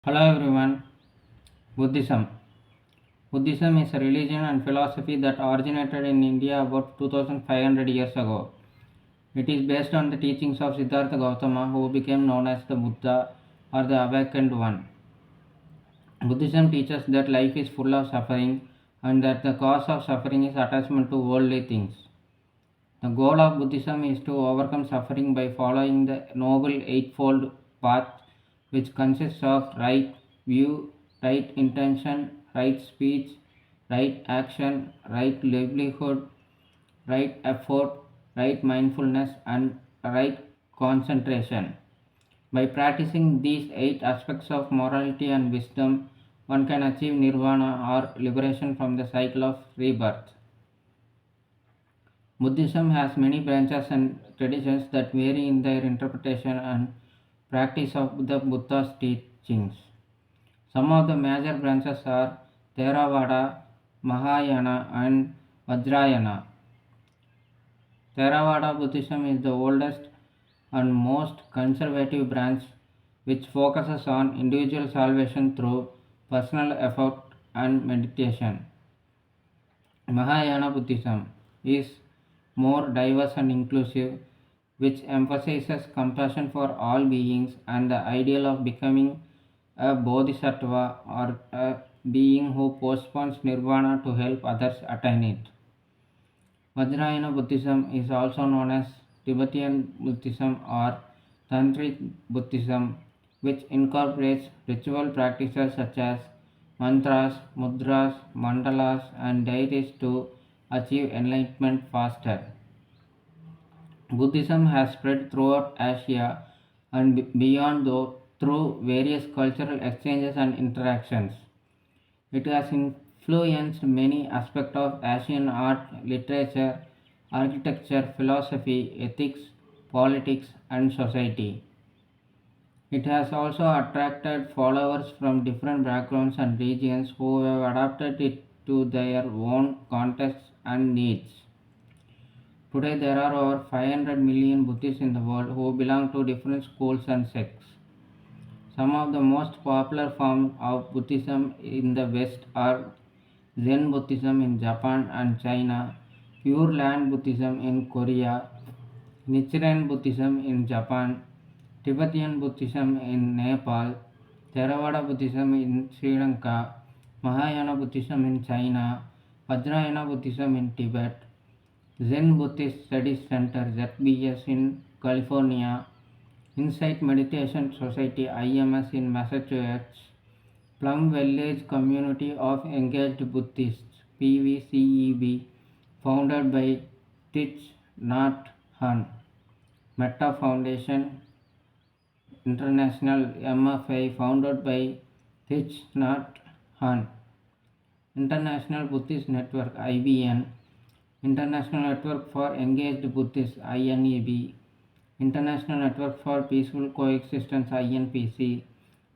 Hello everyone. Buddhism. Buddhism is a religion and philosophy that originated in India about 2500 years ago. It is based on the teachings of Siddhartha Gautama, who became known as the Buddha or the Awakened One. Buddhism teaches that life is full of suffering and that the cause of suffering is attachment to worldly things. The goal of Buddhism is to overcome suffering by following the Noble Eightfold Path, which consists of right view, right intention, right speech, right action, right livelihood, right effort, right mindfulness, and right concentration. By practicing these eight aspects of morality and wisdom, one can achieve nirvana or liberation from the cycle of rebirth. Buddhism has many branches and traditions that vary in their interpretation and practice of the Buddha's teachings. Some of the major branches are Theravada, Mahayana, and Vajrayana. Theravada Buddhism is the oldest and most conservative branch, which focuses on individual salvation through personal effort and meditation. Mahayana Buddhism is more diverse and inclusive, which emphasizes compassion for all beings and the ideal of becoming a bodhisattva or a being who postpones nirvana to help others attain it. Vajrayana Buddhism is also known as Tibetan Buddhism or Tantric Buddhism, which incorporates ritual practices such as mantras, mudras, mandalas, and deities to achieve enlightenment faster. Buddhism has spread throughout Asia and beyond through various cultural exchanges and interactions. It has influenced many aspects of Asian art, literature, architecture, philosophy, ethics, politics, and society. It has also attracted followers from different backgrounds and regions who have adapted it to their own contexts and needs. Today, there are over 500 million Buddhists in the world who belong to different schools and sects. Some of the most popular forms of Buddhism in the West are Zen Buddhism in Japan and China, Pure Land Buddhism in Korea, Nichiren Buddhism in Japan, Tibetan Buddhism in Nepal, Theravada Buddhism in Sri Lanka, Mahayana Buddhism in China, Vajrayana Buddhism in Tibet, Zen Buddhist Studies Center ZBS in California, Insight Meditation Society IMS in Massachusetts, Plum Village Community of Engaged Buddhists PVCEB, founded by Thich Nhat Hanh, Metta Foundation International MFI, founded by Thich Nhat Hanh, International Buddhist Network IBN, International Network for Engaged Buddhists INEB, International Network for Peaceful Coexistence INPC,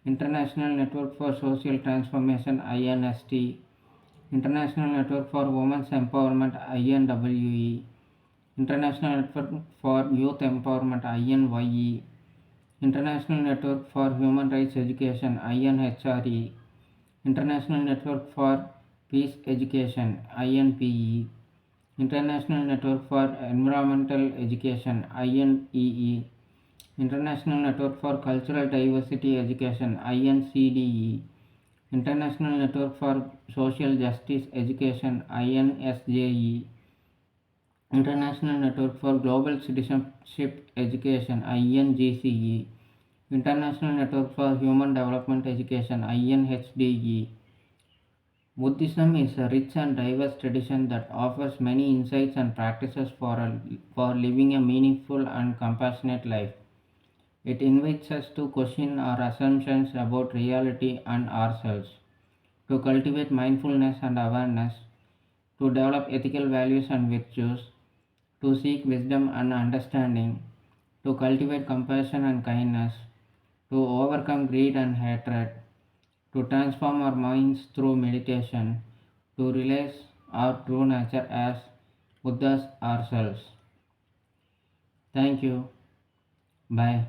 International Network for Social Transformation INST, International Network for Women's Empowerment INWE, International Network for Youth Empowerment INYE, International Network for Human Rights Education INHRE, International Network for Peace Education INPE, International Network for Environmental Education INEE, International Network for Cultural Diversity Education INCDE, International Network for Social Justice Education INSJE, International Network for Global Citizenship Education INGCE, International Network for Human Development Education INHDE. Buddhism is a rich and diverse tradition that offers many insights and practices for living a meaningful and compassionate life. It invites us to question our assumptions about reality and ourselves, to cultivate mindfulness and awareness, to develop ethical values and virtues, to seek wisdom and understanding, to cultivate compassion and kindness, to overcome greed and hatred, to transform our minds through meditation, to realize our true nature as Buddhas ourselves. Thank you. Bye.